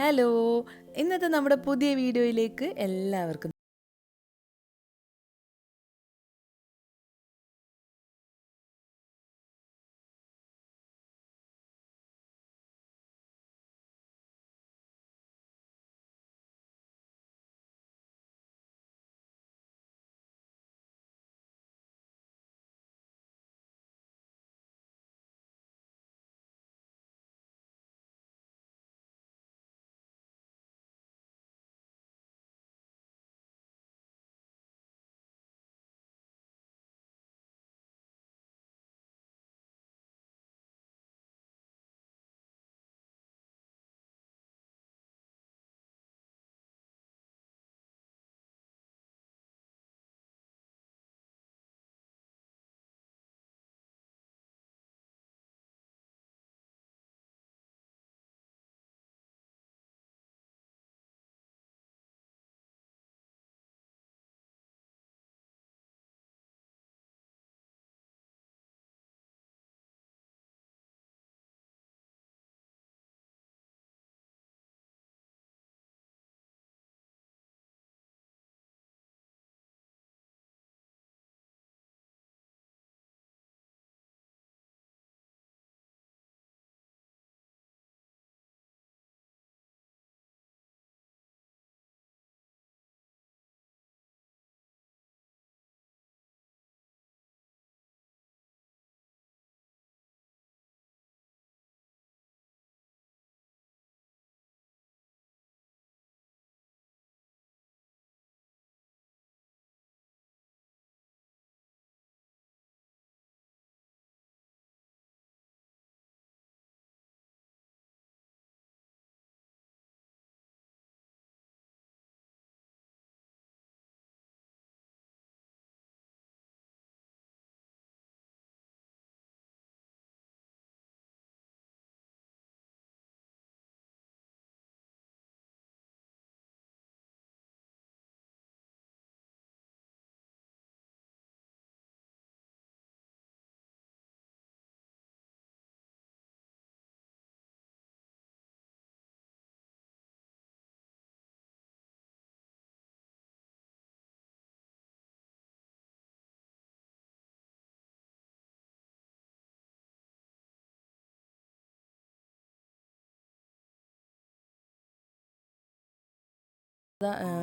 Hello, ഇന്നത്തെ നമ്മുടെ പുതിയ വീഡിയോയിലേക്ക് എല്ലാവർക്കും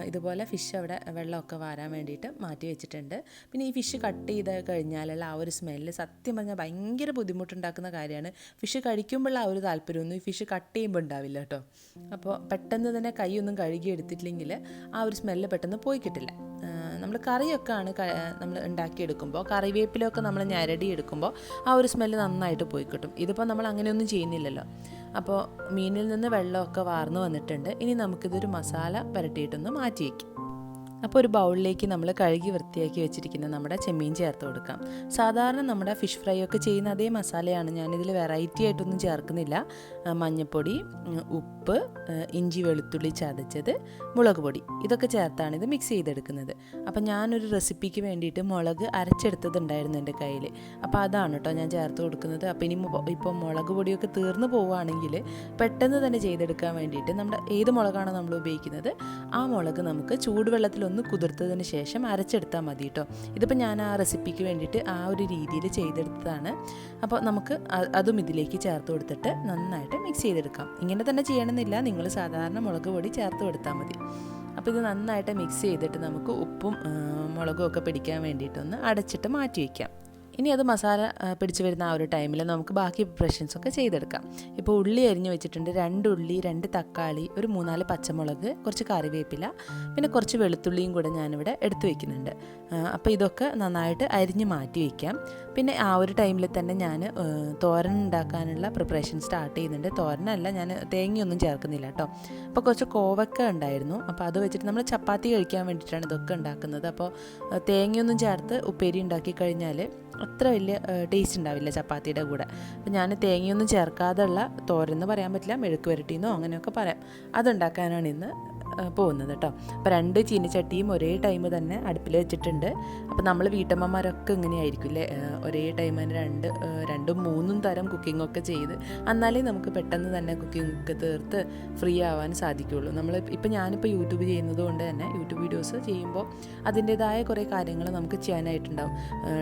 ഇതുപോലെ ഫിഷ് അവിടെ വെള്ളമൊക്കെ വാരാൻ വേണ്ടിയിട്ട് മാറ്റി വെച്ചിട്ടുണ്ട്. പിന്നെ ഈ ഫിഷ് കട്ട് ചെയ്ത് കഴിഞ്ഞാലുള്ള ആ ഒരു സ്മെല്ല് സത്യം പറഞ്ഞാൽ ഭയങ്കര ബുദ്ധിമുട്ടുണ്ടാക്കുന്ന കാര്യമാണ്. ഫിഷ് കഴിക്കുമ്പോഴുള്ള ആ ഒരു താല്പര്യമൊന്നും ഈ ഫിഷ് കട്ട് ചെയ്യുമ്പോൾ ഉണ്ടാവില്ല കേട്ടോ. അപ്പോൾ പെട്ടെന്ന് തന്നെ കൈയൊന്നും കഴുകി എടുത്തിട്ടില്ലെങ്കിൽ ആ ഒരു സ്മെല്ല് പെട്ടെന്ന് പോയി കിട്ടില്ല. നമ്മൾ കറിയൊക്കെ ആണ് നമ്മൾ ഉണ്ടാക്കിയെടുക്കുമ്പോൾ കറിവേപ്പിലൊക്കെ നമ്മൾ ഞരടി എടുക്കുമ്പോൾ ആ ഒരു സ്മെല്ല് നന്നായിട്ട് പോയി കിട്ടും. ഇതിപ്പോൾ നമ്മൾ അങ്ങനെയൊന്നും ചെയ്യുന്നില്ലല്ലോ. അപ്പോൾ മീനിൽ നിന്ന് വെള്ളമൊക്കെ വാർന്നു വന്നിട്ടുണ്ട്. ഇനി നമുക്കിതൊരു മസാല പുരട്ടിയിട്ടൊന്ന് മാറ്റി വയ്ക്കാം. അപ്പോൾ ഒരു ബൗളിലേക്ക് നമ്മൾ കഴുകി വൃത്തിയാക്കി വെച്ചിരിക്കുന്ന നമ്മുടെ ചെമ്മീൻ ചേർത്ത് കൊടുക്കാം. സാധാരണ നമ്മുടെ ഫിഷ് ഫ്രൈ ഒക്കെ ചെയ്യുന്ന അതേ മസാലയാണ്, ഞാനിതിൽ വെറൈറ്റി ആയിട്ടൊന്നും ചേർക്കുന്നില്ല. മഞ്ഞൾപ്പൊടി, ഉപ്പ്, ഇഞ്ചി വെളുത്തുള്ളി ചതച്ചത്, മുളക് പൊടി, ഇതൊക്കെ ചേർത്താണ് ഇത് മിക്സ് ചെയ്തെടുക്കുന്നത്. അപ്പോൾ ഞാനൊരു റെസിപ്പിക്ക് വേണ്ടിയിട്ട് മുളക് അരച്ചെടുത്തതുണ്ടായിരുന്നു എൻ്റെ കയ്യിൽ. അപ്പോൾ അതാണ് കേട്ടോ ഞാൻ ചേർത്ത് കൊടുക്കുന്നത്. അപ്പോൾ ഇനി ഇപ്പോൾ മുളക് പൊടിയൊക്കെ തീർന്നു പോവുകയാണെങ്കിൽ പെട്ടെന്ന് തന്നെ ചെയ്തെടുക്കാൻ വേണ്ടിയിട്ട് നമ്മുടെ ഏത് മുളകാണോ നമ്മൾ ഉപയോഗിക്കുന്നത് ആ മുളക് നമുക്ക് ചൂടുവെള്ളത്തിൽ ഒന്ന് കുതിർത്തതിന് ശേഷം അരച്ചെടുത്താൽ മതി കേട്ടോ. ഇതിപ്പോൾ ഞാൻ ആ റെസിപ്പിക്ക് വേണ്ടിയിട്ട് ആ ഒരു രീതിയിൽ ചെയ്തെടുത്തതാണ്. അപ്പോൾ നമുക്ക് അതും ഇതിലേക്ക് ചേർത്ത് കൊടുത്തിട്ട് നന്നായിട്ട് മിക്സ് ചെയ്തെടുക്കാം. ഇങ്ങനെ തന്നെ ചെയ്യണമെന്നില്ല, നിങ്ങൾ സാധാരണ മുളക് പൊടി ചേർത്ത് കൊടുത്താൽ മതി. അപ്പോൾ ഇത് നന്നായിട്ട് മിക്സ് ചെയ്തിട്ട് നമുക്ക് ഉപ്പും മുളകും ഒക്കെ പിടിക്കാൻ വേണ്ടിയിട്ടൊന്ന് അടച്ചിട്ട് മാറ്റി വയ്ക്കാം. ഇനി അത് മസാല പിടിച്ച് വരുന്ന ആ ഒരു ടൈമിൽ നമുക്ക് ബാക്കി പ്രിപ്പറേഷൻസൊക്കെ ചെയ്തെടുക്കാം. ഇപ്പോൾ ഉള്ളി അരിഞ്ഞ് വെച്ചിട്ടുണ്ട്. 2 ഉള്ളി, 2 തക്കാളി, ഒരു 3-4 പച്ചമുളക്, കുറച്ച് കറിവേപ്പില, പിന്നെ കുറച്ച് വെളുത്തുള്ളിയും കൂടെ ഞാനിവിടെ എടുത്തു വയ്ക്കുന്നുണ്ട്. അപ്പോൾ ഇതൊക്കെ നന്നായിട്ട് അരിഞ്ഞ് മാറ്റി വയ്ക്കാം. പിന്നെ ആ ഒരു ടൈമിൽ തന്നെ ഞാൻ തോരൻ ഉണ്ടാക്കാനുള്ള പ്രിപ്പറേഷൻ സ്റ്റാർട്ട് ചെയ്യുന്നുണ്ട്. തോരനല്ല, ഞാൻ തേങ്ങയൊന്നും ചേർക്കുന്നില്ല കേട്ടോ. അപ്പോൾ കുറച്ച് കോവക്ക ഉണ്ടായിരുന്നു. അപ്പോൾ അത് വെച്ചിട്ട് നമ്മൾ ചപ്പാത്തി കഴിക്കാൻ വേണ്ടിയിട്ടാണ് ഇതൊക്കെ ഉണ്ടാക്കുന്നത്. അപ്പോൾ തേങ്ങയൊന്നും ചേർത്ത് ഉപ്പേരി ഉണ്ടാക്കി കഴിഞ്ഞാൽ അത്ര വലിയ ടേസ്റ്റ് ഉണ്ടാവില്ല ചപ്പാത്തിയുടെ കൂടെ. അപ്പോൾ ഞാൻ തേങ്ങയൊന്നും ചേർക്കാതെയുള്ള തോരൻ എന്ന് പറയാൻ പറ്റില്ല, മെഴുക്ക് വരട്ടിയെന്നോ അങ്ങനെയൊക്കെ പറയാം, അതുണ്ടാക്കാനാണ് ഇന്ന് പോകുന്നത് കേട്ടോ. അപ്പോൾ 2 ചീനച്ചട്ടിയും ഒരേ ടൈം തന്നെ അടുപ്പിൽ വെച്ചിട്ടുണ്ട്. അപ്പോൾ നമ്മൾ വീട്ടമ്മമാരൊക്കെ ഇങ്ങനെയായിരിക്കും അല്ലേ, ഒരേ ടൈമിന് 2, 3 തരം കുക്കിങ്ങൊക്കെ ചെയ്ത് എന്നാലേ നമുക്ക് പെട്ടെന്ന് തന്നെ കുക്കിങ്ങൊക്കെ തീർത്ത് ഫ്രീ ആവാൻ സാധിക്കുകയുള്ളൂ. ഞാനിപ്പോൾ യൂട്യൂബ് ചെയ്യുന്നത് കൊണ്ട് തന്നെ യൂട്യൂബ് വീഡിയോസ് ചെയ്യുമ്പോൾ അതിൻ്റേതായ കുറേ കാര്യങ്ങൾ നമുക്ക് ചെയ്യാനായിട്ടുണ്ടാവും.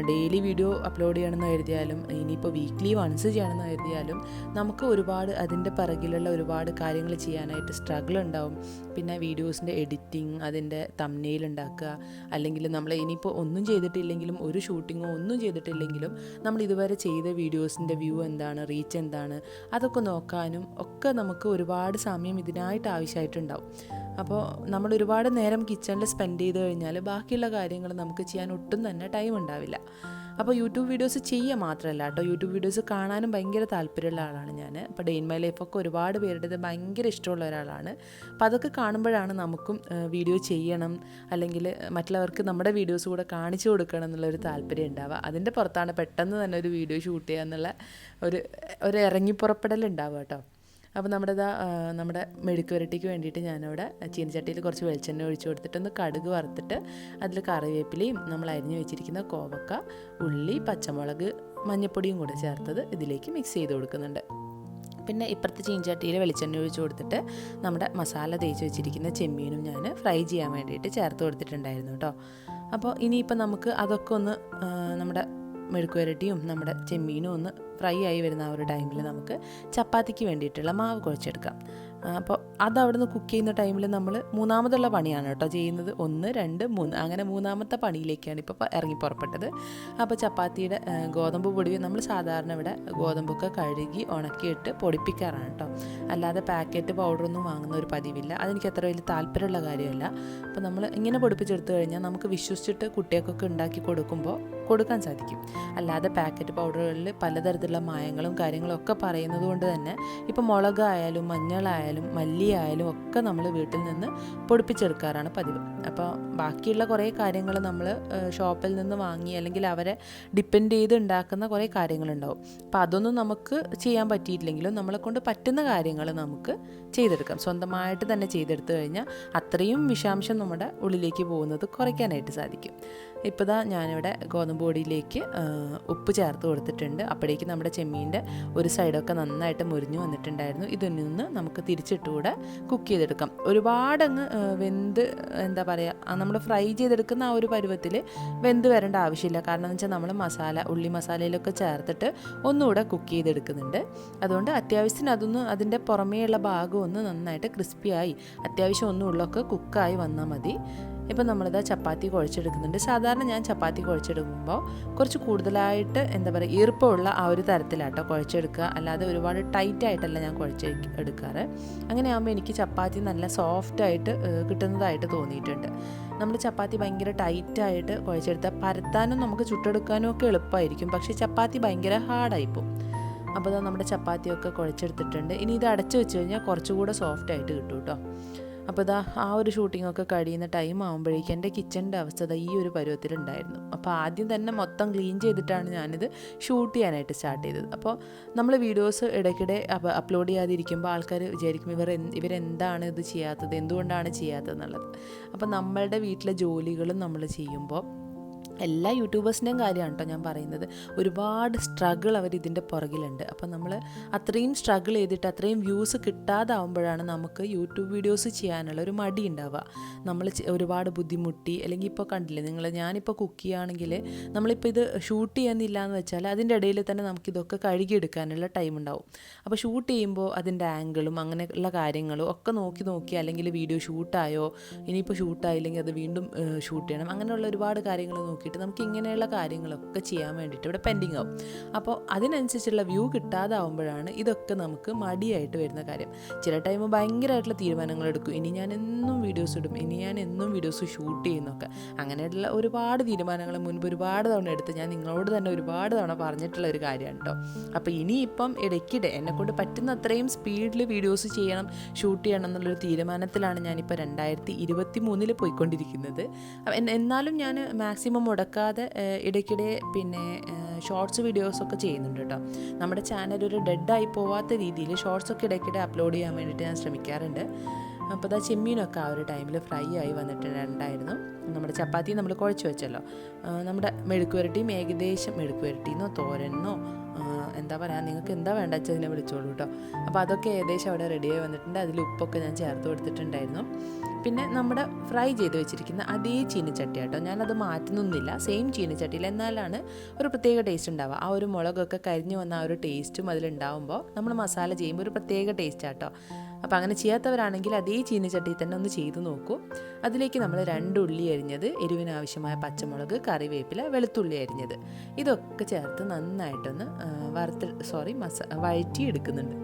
ഡെയിലി വീഡിയോ അപ്ലോഡ് ചെയ്യണമെന്ന് കരുതിയാലും ഇനിയിപ്പോൾ വീക്ക്ലി വൺസ് ചെയ്യണമെന്ന് കരുതിയാലും നമുക്ക് ഒരുപാട് അതിൻ്റെ പിറകിലുള്ള ഒരുപാട് കാര്യങ്ങൾ ചെയ്യാനായിട്ട് സ്ട്രഗിൾ ഉണ്ടാവും. പിന്നെ വീഡിയോസിൻ്റെ എഡിറ്റിംഗ്, അതിൻ്റെ തംബ്നെയിൽ ഉണ്ടാക്കുക, അല്ലെങ്കിൽ നമ്മൾ ഇനിയിപ്പോൾ ഒന്നും ചെയ്തിട്ടില്ലെങ്കിലും ഒരു ഷൂട്ടിങ്ങോ ഒന്നും ചെയ്തിട്ടില്ലെങ്കിലും നമ്മൾ ഇതുവരെ ചെയ്ത വീഡിയോസിൻ്റെ വ്യൂ എന്താണ്, റീച്ച് എന്താണ്, അതൊക്കെ നോക്കാനും ഒക്കെ നമുക്ക് ഒരുപാട് സമയം ഇതിനായിട്ട് ആവശ്യമായിട്ടുണ്ടാവും. അപ്പോൾ നമ്മൾ ഒരുപാട് നേരം കിച്ചണിൽ സ്പെൻഡ് ചെയ്ത് കഴിഞ്ഞാൽ ബാക്കിയുള്ള കാര്യങ്ങൾ നമുക്ക് ചെയ്യാൻ ഒട്ടും തന്നെ ടൈം ഉണ്ടാവില്ല. അപ്പോൾ യൂട്യൂബ് വീഡിയോസ് ചെയ്യുക മാത്രമല്ല കേട്ടോ, യൂട്യൂബ് വീഡിയോസ് കാണാനും ഭയങ്കര താല്പര്യമുള്ള ആളാണ് ഞാൻ. അപ്പോൾ ഡേ ഇൻ മൈ ലൈഫൊക്കെ ഒരുപാട് പേരുടേത് ഭയങ്കര ഇഷ്ടമുള്ള ഒരാളാണ്. അപ്പോൾ അതൊക്കെ കാണുമ്പോഴാണ് നമുക്കും വീഡിയോ ചെയ്യണം, അല്ലെങ്കിൽ മറ്റുള്ളവർക്ക് നമ്മുടെ വീഡിയോസ് കൂടെ കാണിച്ചു കൊടുക്കണം എന്നുള്ളൊരു താല്പര്യം ഉണ്ടാവുക. അതിൻ്റെ പുറത്താണ് പെട്ടെന്ന് തന്നെ ഒരു വീഡിയോ ഷൂട്ട് ചെയ്യുക എന്നുള്ള ഒരു ഇറങ്ങിപ്പുറപ്പെടലുണ്ടാവുക കേട്ടോ. അപ്പോൾ നമ്മുടെ മെഴുക്ക് പുരട്ടിക്ക് വേണ്ടിയിട്ട് ഞാനവിടെ ചീനച്ചട്ടിയിൽ കുറച്ച് വെളിച്ചെണ്ണ ഒഴിച്ച് കൊടുത്തിട്ടൊന്ന് കടുക് വറുത്തിട്ട് അതിൽ കറിവേപ്പിലയും നമ്മൾ അരിഞ്ഞ് വെച്ചിരിക്കുന്ന കോവക്ക, ഉള്ളി, പച്ചമുളക്, മഞ്ഞൾപ്പൊടിയും കൂടെ ചേർത്തത് ഇതിലേക്ക് മിക്സ് ചെയ്ത് കൊടുക്കുന്നുണ്ട്. പിന്നെ ഇപ്പുറത്തെ ചീനച്ചട്ടിയിൽ വെളിച്ചെണ്ണ ഒഴിച്ച് കൊടുത്തിട്ട് നമ്മുടെ മസാല തേച്ച് വെച്ചിരിക്കുന്ന ചെമ്മീനും ഞാൻ ഫ്രൈ ചെയ്യാൻ വേണ്ടിയിട്ട് ചേർത്ത് കൊടുത്തിട്ടുണ്ടായിരുന്നു കേട്ടോ. അപ്പോൾ ഇനിയിപ്പോൾ നമുക്ക് അതൊക്കെ ഒന്ന് നമ്മുടെ മെഴുക്ക് പുരട്ടിയും നമ്മുടെ ചെമ്മീനും ഒന്ന് ഫ്രൈ ആയി വരുന്ന ആ ഒരു ടൈമിൽ നമുക്ക് ചപ്പാത്തിക്ക് വേണ്ടിയിട്ടുള്ള മാവ് കുഴച്ചെടുക്കാം. അപ്പോൾ അതവിടെ നിന്ന് കുക്ക് ചെയ്യുന്ന ടൈമിൽ നമ്മൾ മൂന്നാമതുള്ള പണിയാണ് കേട്ടോ ചെയ്യുന്നത്. 1, 2, 3 അങ്ങനെ മൂന്നാമത്തെ പണിയിലേക്കാണ് ഇപ്പോൾ ഇറങ്ങി പുറപ്പെട്ടത്. അപ്പോൾ ചപ്പാത്തിയുടെ ഗോതമ്പ് പൊടി നമ്മൾ സാധാരണ ഇവിടെ ഗോതമ്പൊക്കെ കഴുകി ഉണക്കിയിട്ട് പൊടിപ്പിക്കാറാണ് കേട്ടോ. അല്ലാതെ പാക്കറ്റ് പൗഡറൊന്നും വാങ്ങുന്ന ഒരു പതിവില്ല. അതെനിക്ക് അത്ര വലിയ താല്പര്യമുള്ള കാര്യമല്ല. അപ്പോൾ നമ്മൾ ഇങ്ങനെ പൊടിപ്പിച്ചെടുത്ത് കഴിഞ്ഞാൽ നമുക്ക് വിശ്വസിച്ചിട്ട് കുട്ടികൾക്കൊക്കെ ഉണ്ടാക്കി കൊടുക്കാൻ സാധിക്കും. അല്ലാതെ പാക്കറ്റ് പൗഡറുകളിൽ പലതരത്തിലുള്ള മായങ്ങളും കാര്യങ്ങളും ഒക്കെ പറയുന്നത് കൊണ്ട് തന്നെ ഇപ്പോൾ മുളകായാലും മഞ്ഞളായാലും മല്ലിയായാലും ഒക്കെ നമ്മൾ വീട്ടിൽ നിന്ന് പൊടിപ്പിച്ചെടുക്കാറാണ് പതിവ്. അപ്പോൾ ബാക്കിയുള്ള കുറേ കാര്യങ്ങൾ നമ്മൾ ഷോപ്പിൽ നിന്ന് വാങ്ങി അല്ലെങ്കിൽ അവരെ ഡിപ്പെൻഡ് ചെയ്ത് ഉണ്ടാക്കുന്ന കുറേ കാര്യങ്ങളുണ്ടാവും. അപ്പോൾ അതൊന്നും നമുക്ക് ചെയ്യാൻ പറ്റിയിട്ടില്ലെങ്കിലും നമ്മളെ കൊണ്ട് പറ്റുന്ന കാര്യങ്ങൾ നമുക്ക് ചെയ്തെടുക്കാം. സ്വന്തമായിട്ട് തന്നെ ചെയ്തെടുത്തു കഴിഞ്ഞാൽ അത്രയും വിഷാംശം നമ്മുടെ ഉള്ളിലേക്ക് പോകുന്നത് കുറയ്ക്കാനായിട്ട് സാധിക്കും. ഇപ്പോൾ ഞാനിവിടെ ഗോതമ്പ് പൊടിയിലേക്ക് ഉപ്പ് ചേർത്ത് കൊടുത്തിട്ടുണ്ട്. അപ്പോഴേക്ക് നമ്മുടെ ചെമ്മീൻ്റെ ഒരു സൈഡൊക്കെ നന്നായിട്ട് മുരിഞ്ഞു വന്നിട്ടുണ്ടായിരുന്നു. ഇതിൽ നിന്ന് നമുക്ക് തിരിച്ചിട്ടുകൂടെ കുക്ക് ചെയ്തെടുക്കാം. ഒരുപാടങ്ങ് വെന്ത് നമ്മൾ ഫ്രൈ ചെയ്തെടുക്കുന്ന ആ ഒരു പരുവത്തിൽ വെന്ത് വരേണ്ട ആവശ്യമില്ല. കാരണം എന്ന് വെച്ചാൽ നമ്മൾ ഉള്ളി മസാലയിലൊക്കെ ചേർത്തിട്ട് ഒന്നുകൂടെ കുക്ക് ചെയ്തെടുക്കുന്നുണ്ട്. അതുകൊണ്ട് അത്യാവശ്യത്തിന് അതിൻ്റെ പുറമേയുള്ള ഭാഗം ഒന്ന് നന്നായിട്ട് ക്രിസ്പിയായി അത്യാവശ്യം ഉള്ളൊക്കെ കുക്കായി വന്നാൽ മതി. ഇപ്പം നമ്മളിതാ ചപ്പാത്തി കുഴച്ചെടുക്കുന്നുണ്ട്. സാധാരണ ഞാൻ ചപ്പാത്തി കുഴച്ചെടുക്കുമ്പോൾ കുറച്ച് കൂടുതലായിട്ട് ഈർപ്പമുള്ള ആ ഒരു തരത്തിലാട്ടോ കുഴച്ചെടുക്കുക. അല്ലാതെ ഒരുപാട് ടൈറ്റായിട്ടല്ല ഞാൻ കുഴച്ചെടുക്കാറ്. അങ്ങനെയാകുമ്പോൾ എനിക്ക് ചപ്പാത്തി നല്ല സോഫ്റ്റായിട്ട് കിട്ടുന്നതായിട്ട് തോന്നിയിട്ടുണ്ട്. നമ്മൾ ചപ്പാത്തി ഭയങ്കര ടൈറ്റായിട്ട് കുഴച്ചെടുത്താൽ പരത്താനും നമുക്ക് ചുട്ടെടുക്കാനും ഒക്കെ എളുപ്പമായിരിക്കും. പക്ഷേ ചപ്പാത്തി ഭയങ്കര ഹാർഡായിപ്പോവും. അപ്പോൾ നമ്മുടെ ചപ്പാത്തിയൊക്കെ കുഴച്ചെടുത്തിട്ടുണ്ട്. ഇനി ഇത് അടച്ചു വെച്ച് കഴിഞ്ഞാൽ കുറച്ചുകൂടെ സോഫ്റ്റായിട്ട് കിട്ടും കേട്ടോ. അപ്പോൾ ആ ഒരു ഷൂട്ടിങ്ങൊക്കെ കഴിയുന്ന ടൈം ആകുമ്പോഴേക്കും എൻ്റെ കിച്ചണിൻ്റെ അവസ്ഥ ഈ ഒരു പരുവത്തിലുണ്ടായിരുന്നു. അപ്പോൾ ആദ്യം തന്നെ മൊത്തം ക്ലീൻ ചെയ്തിട്ടാണ് ഞാനിത് ഷൂട്ട് ചെയ്യാനായിട്ട് സ്റ്റാർട്ട് ചെയ്തത്. അപ്പോൾ നമ്മൾ വീഡിയോസ് ഇടയ്ക്കിടെ അപ്ലോഡ് ചെയ്യാതിരിക്കുമ്പോൾ ആൾക്കാർ വിചാരിക്കും ഇവരെന്താണ് ഇത് ചെയ്യാത്തത്, എന്തുകൊണ്ടാണ് ചെയ്യാത്തത് എന്നുള്ളത്. അപ്പോൾ നമ്മളുടെ വീട്ടിലെ ജോലികളും നമ്മൾ ചെയ്യുമ്പോൾ എല്ലാ യൂട്യൂബേഴ്സിൻ്റെയും കാര്യമാണ് കേട്ടോ ഞാൻ പറയുന്നത്. ഒരുപാട് സ്ട്രഗിൾ അവർ ഇതിൻ്റെ പുറകിലുണ്ട്. അപ്പം നമ്മൾ അത്രയും സ്ട്രഗിൾ ചെയ്തിട്ട് അത്രയും വ്യൂസ് കിട്ടാതാവുമ്പോഴാണ് നമുക്ക് യൂട്യൂബ് വീഡിയോസ് ചെയ്യാനുള്ള ഒരു മടി ഉണ്ടാവുക. നമ്മൾ ഒരുപാട് ബുദ്ധിമുട്ടി, അല്ലെങ്കിൽ ഇപ്പോൾ കണ്ടില്ലേ ഞാനിപ്പോൾ കുക്ക് ചെയ്യുകയാണെങ്കിൽ നമ്മളിപ്പോൾ ഇത് ഷൂട്ട് ചെയ്യുന്നില്ല എന്ന് വെച്ചാൽ അതിൻ്റെ ഇടയിൽ തന്നെ നമുക്കിതൊക്കെ കഴുകിയെടുക്കാനുള്ള ടൈം ഉണ്ടാവും. അപ്പോൾ ഷൂട്ട് ചെയ്യുമ്പോൾ അതിൻ്റെ ആംഗിളും അങ്ങനെയുള്ള കാര്യങ്ങളും ഒക്കെ നോക്കി അല്ലെങ്കിൽ വീഡിയോ ഷൂട്ടായോ, ഇനിയിപ്പോൾ ഷൂട്ടായില്ലെങ്കിൽ അത് വീണ്ടും ഷൂട്ട് ചെയ്യണം, അങ്ങനെയുള്ള ഒരുപാട് കാര്യങ്ങൾ നോക്കിയിട്ട് നമുക്ക് ഇങ്ങനെയുള്ള കാര്യങ്ങളൊക്കെ ചെയ്യാൻ വേണ്ടിയിട്ട് ഇവിടെ പെൻഡിങ് ആവും. അപ്പോൾ അതിനനുസരിച്ചുള്ള വ്യൂ കിട്ടാതാവുമ്പോഴാണ് ഇതൊക്കെ നമുക്ക് മടിയായിട്ട് വരുന്ന കാര്യം. ചില ടൈം ഭയങ്കരമായിട്ടുള്ള തീരുമാനങ്ങൾ എടുക്കും, ഇനി ഞാൻ എന്നും വീഡിയോസ് ഇടും, ഇനി ഞാൻ എന്നും വീഡിയോസ് ഷൂട്ട് ചെയ്യുന്നൊക്കെ. അങ്ങനെയുള്ള ഒരുപാട് തീരുമാനങ്ങൾ മുൻപ് ഒരുപാട് തവണ എടുത്ത് ഞാൻ നിങ്ങളോട് തന്നെ ഒരുപാട് തവണ പറഞ്ഞിട്ടുള്ള ഒരു കാര്യമാണ് കേട്ടോ. അപ്പോൾ ഇനിയിപ്പം ഇടയ്ക്കിടെ എന്നെക്കൊണ്ട് പറ്റുന്ന അത്രയും സ്പീഡിൽ വീഡിയോസ് ചെയ്യണം, ഷൂട്ട് ചെയ്യണം എന്നുള്ളൊരു തീരുമാനത്തിലാണ് ഞാനിപ്പോൾ 2023 പോയിക്കൊണ്ടിരിക്കുന്നത്. എന്നാലും ഞാൻ മാക്സിമം മുടക്കാതെ ഇടയ്ക്കിടെ പിന്നെ ഷോർട്സ് വീഡിയോസൊക്കെ ചെയ്യുന്നുണ്ട് കേട്ടോ. നമ്മുടെ ചാനൽ ഒരു ഡെഡായി പോവാത്ത രീതിയിൽ ഷോർട്സൊക്കെ ഇടയ്ക്കിടെ അപ്ലോഡ് ചെയ്യാൻ വേണ്ടിയിട്ട് ഞാൻ ശ്രമിക്കാറുണ്ട്. അപ്പോൾ അതാ ചെമ്മീനൊക്കെ ആ ഒരു ടൈമിൽ ഫ്രൈ ആയി വന്നിട്ടുണ്ടായിരുന്നു. നമ്മുടെ ചപ്പാത്തി നമ്മൾ കുഴച്ച് വെച്ചല്ലോ. നമ്മുടെ മെഴുക്ക് പുരട്ടിയും ഏകദേശം മെഴുക്ക് പുരട്ടിന്നോ തോരനോ എന്താ പറയുക, നിങ്ങൾക്ക് എന്താ വേണ്ട വെച്ചാൽ അതിനെ വിളിച്ചോളൂ കേട്ടോ. അപ്പോൾ അതൊക്കെ ഏകദേശം അവിടെ റെഡിയായി വന്നിട്ടുണ്ട്. അതിൽ ഉപ്പൊക്കെ ഞാൻ ചേർത്ത് കൊടുത്തിട്ടുണ്ടായിരുന്നു. പിന്നെ നമ്മുടെ ഫ്രൈ ചെയ്ത് വെച്ചിരിക്കുന്ന അതേ ചീനച്ചട്ടി കേട്ടോ, ഞാനത് മാറ്റുന്നൊന്നുമില്ല, സെയിം ചീനച്ചട്ടിയിൽ. എന്നാലാണ് ഒരു പ്രത്യേക ടേസ്റ്റ് ഉണ്ടാവുക. ആ ഒരു മുളകൊക്കെ കരിഞ്ഞു വന്ന ആ ഒരു ടേസ്റ്റും അതിലുണ്ടാവുമ്പോൾ നമ്മൾ മസാല ചെയ്യുമ്പോൾ ഒരു പ്രത്യേക ടേസ്റ്റ് ആട്ടോ. അപ്പോൾ അങ്ങനെ ചെയ്യാത്തവരാണെങ്കിൽ അതേ ചീനച്ചട്ടിയിൽ തന്നെ ഒന്ന് ചെയ്ത് നോക്കൂ. അതിലേക്ക് നമ്മൾ 2 ഉള്ളി അരിഞ്ഞത്, എരിവിനാവശ്യമായ പച്ചമുളക്, കറിവേപ്പില, വെളുത്തുള്ളി അരിഞ്ഞത്, ഇതൊക്കെ ചേർത്ത് നന്നായിട്ടൊന്ന് വഴറ്റിയെടുക്കുന്നുണ്ട്.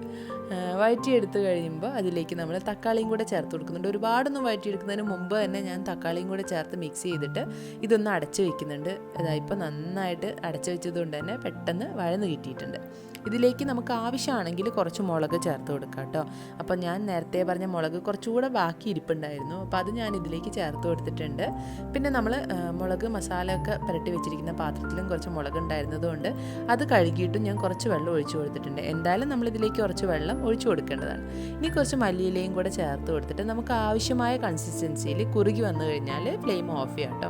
വഴറ്റിയെടുത്ത് കഴിയുമ്പോൾ അതിലേക്ക് നമ്മൾ തക്കാളിയും കൂടെ ചേർത്ത് കൊടുക്കുന്നുണ്ട്. ഒരുപാടൊന്നും വഴറ്റിയെടുക്കുന്നതിന് മുമ്പ് തന്നെ ഞാൻ തക്കാളിയും കൂടെ ചേർത്ത് മിക്സ് ചെയ്തിട്ട് ഇതൊന്ന് അടച്ച് വയ്ക്കുന്നുണ്ട്. ഇപ്പോൾ നന്നായിട്ട് അടച്ച് വെച്ചതുകൊണ്ട് തന്നെ പെട്ടെന്ന് വഴന്ന് കിട്ടിയിട്ടുണ്ട്. ഇതിലേക്ക് നമുക്ക് ആവശ്യമാണെങ്കിൽ കുറച്ച് മുളക് ചേർത്ത് കൊടുക്കാം കേട്ടോ. അപ്പോൾ ഞാൻ നേരത്തെ പറഞ്ഞ മുളക് കുറച്ചുകൂടെ ബാക്കി ഇരിപ്പുണ്ടായിരുന്നു, അപ്പോൾ അത് ഞാൻ ഇതിലേക്ക് ചേർത്ത് കൊടുത്തിട്ടുണ്ട്. പിന്നെ നമ്മൾ മുളക് മസാലയൊക്കെ പുരട്ടി വെച്ചിരിക്കുന്ന പാത്രത്തിലും കുറച്ച് മുളക് ഉണ്ടായിരുന്നതുകൊണ്ട് അത് കഴുകിയിട്ടും ഞാൻ കുറച്ച് വെള്ളം ഒഴിച്ചു കൊടുത്തിട്ടുണ്ട്. എന്തായാലും നമ്മളിതിലേക്ക് കുറച്ച് വെള്ളം ഒഴിച്ചു കൊടുക്കേണ്ടതാണ്. ഇനി കുറച്ച് മല്ലിയിലയും കൂടെ ചേർത്ത് കൊടുത്തിട്ട് നമുക്ക് ആവശ്യമായ കൺസിസ്റ്റൻസിയിൽ കുറുകി വന്നു കഴിഞ്ഞാൽ ഫ്ലെയിം ഓഫ് ചെയ്യാം കേട്ടോ.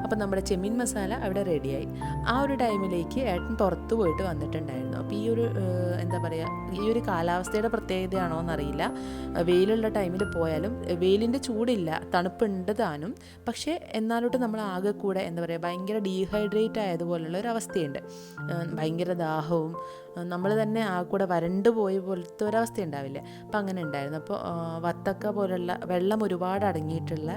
അപ്പോൾ നമ്മുടെ ചെമ്മീൻ മസാല അവിടെ റെഡിയായി. ആ ഒരു ടൈമിലേക്ക് ഏട്ടൻ പുറത്ത് പോയിട്ട് വന്നിട്ടുണ്ടായിരുന്നു. അപ്പോൾ ഈ ഒരു എന്താ പറയുക, ഈ ഒരു കാലാവസ്ഥയുടെ പ്രത്യേകതയാണോ എന്നറിയില്ല, വെയിലുള്ള ടൈമിൽ പോയാലും വെയിലിൻ്റെ ചൂടില്ല, തണുപ്പുണ്ട് താനും, പക്ഷേ എന്നാലോട്ട് നമ്മൾ ആകെ കൂടെ എന്താ പറയുക ഭയങ്കര ഡീഹൈഡ്രേറ്റ് ആയതുപോലുള്ള ഒരു അവസ്ഥയുണ്ട്. ഭയങ്കര ദാഹവും നമ്മൾ തന്നെ ആ കൂടെ വരണ്ടു പോയ പോലത്തെ ഒരവസ്ഥ ഉണ്ടാവില്ലേ, അപ്പം അങ്ങനെ ഉണ്ടായിരുന്നു. അപ്പോൾ വത്തക്ക പോലുള്ള വെള്ളം ഒരുപാട് അടങ്ങിയിട്ടുള്ള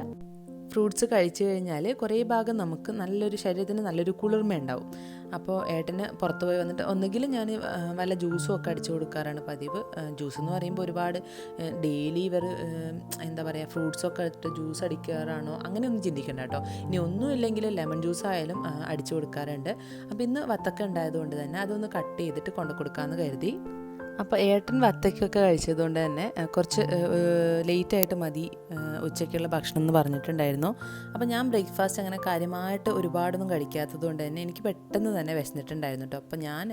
ഫ്രൂട്ട്സ് കഴിച്ചു കഴിഞ്ഞാൽ കുറേ ഭാഗം നമുക്ക് നല്ലൊരു ശരീരത്തിന് നല്ലൊരു കുളിർമ ഉണ്ടാവും. അപ്പോൾ ഏട്ടന് പുറത്ത് പോയി വന്നിട്ട് ഒന്നുകിൽ ഞാൻ വല്ല ജ്യൂസും ഒക്കെ അടിച്ചു കൊടുക്കാറാണ് പതിവ്. ജ്യൂസ് എന്ന് പറയുമ്പോൾ ഒരുപാട് ഡെയിലി ഇവർ എന്താ പറയുക ഫ്രൂട്ട്സൊക്കെ ഇട്ട് ജ്യൂസ് അടിക്കാറാണോ അങ്ങനെയൊന്നും ചിന്തിക്കണ്ട കേട്ടോ. ഇനി ഒന്നുമില്ലെങ്കിൽ ലെമൺ ജ്യൂസ് ആയാലും അടിച്ചു കൊടുക്കാറുണ്ട്. അപ്പോൾ ഇന്ന് വത്തക്ക ഉണ്ടായതുകൊണ്ട് തന്നെ അതൊന്ന് കട്ട് ചെയ്തിട്ട് കൊണ്ടു കൊടുക്കാമെന്ന് കരുതി. അപ്പോൾ ഏട്ടൻ വത്തക്കൊക്കെ കഴിച്ചതുകൊണ്ട് തന്നെ കുറച്ച് ലേറ്റായിട്ട് മതി ഉച്ചയ്ക്കുള്ള ഭക്ഷണം എന്ന് പറഞ്ഞിട്ടുണ്ടായിരുന്നു. അപ്പോൾ ഞാൻ ബ്രേക്ക്ഫാസ്റ്റ് അങ്ങനെ കാര്യമായിട്ട് ഒരുപാടൊന്നും കഴിക്കാത്തത് കൊണ്ട് തന്നെ എനിക്ക് പെട്ടെന്ന് തന്നെ വിശന്നിട്ടുണ്ടായിരുന്നു കേട്ടോ. അപ്പോൾ ഞാൻ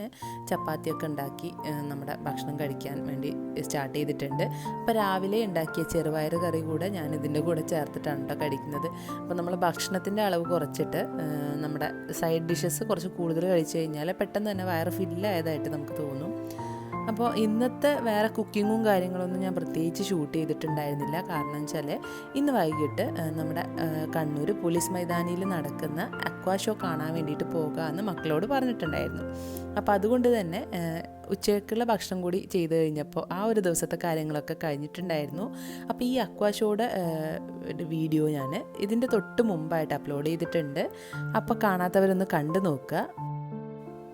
ചപ്പാത്തിയൊക്കെ ഉണ്ടാക്കി നമ്മുടെ ഭക്ഷണം കഴിക്കാൻ വേണ്ടി സ്റ്റാർട്ട് ചെയ്തിട്ടുണ്ട്. അപ്പോൾ രാവിലെ ഉണ്ടാക്കിയ ചെറുപയർ കറി കൂടെ ഞാൻ ഇതിൻ്റെ കൂടെ ചേർത്തിട്ടാണ് കേട്ടോ കഴിക്കുന്നത്. അപ്പോൾ നമ്മൾ ഭക്ഷണത്തിൻ്റെ അളവ് കുറച്ചിട്ട് നമ്മുടെ സൈഡ് ഡിഷസ് കുറച്ച് കൂടുതൽ കഴിച്ചു കഴിഞ്ഞാൽ പെട്ടെന്ന് തന്നെ വയറ് ഫില്ലായതായിട്ട് നമുക്ക് തോന്നും. അപ്പോൾ ഇന്നത്തെ വേറെ കുക്കിങ്ങും കാര്യങ്ങളൊന്നും ഞാൻ പ്രത്യേകിച്ച് ഷൂട്ട് ചെയ്തിട്ടുണ്ടായിരുന്നില്ല. കാരണം വെച്ചാൽ ഇന്ന് വൈകിട്ട് നമ്മുടെ കണ്ണൂർ പോലീസ് മൈതാനിയിൽ നടക്കുന്ന അക്വാ ഷോ കാണാൻ വേണ്ടിയിട്ട് പോകാമെന്ന് മക്കളോട് പറഞ്ഞിട്ടുണ്ടായിരുന്നു. അപ്പോൾ അതുകൊണ്ട് തന്നെ ഉച്ചയ്ക്കുള്ള ഭക്ഷണം കൂടി ചെയ്ത് കഴിഞ്ഞപ്പോൾ ആ ഒരു ദിവസത്തെ കാര്യങ്ങളൊക്കെ കഴിഞ്ഞിട്ടുണ്ടായിരുന്നു. അപ്പോൾ ഈ അക്വാ ഷോയുടെ വീഡിയോ ഞാൻ ഇതിൻ്റെ തൊട്ട് മുമ്പായിട്ട് അപ്ലോഡ് ചെയ്തിട്ടുണ്ട്. അപ്പോൾ കാണാത്തവരൊന്ന് കണ്ടു നോക്കുക.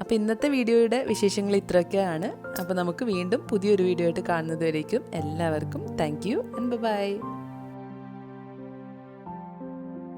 അപ്പോൾ ഇന്നത്തെ വീഡിയോയുടെ വിശേഷങ്ങൾ ഇത്രയൊക്കെയാണ്. അപ്പോൾ നമുക്ക് വീണ്ടും പുതിയൊരു വീഡിയോ ആയിട്ട് കാണുന്നത് വരേക്കും എല്ലാവർക്കും താങ്ക് യു ആൻഡ് ബൈ.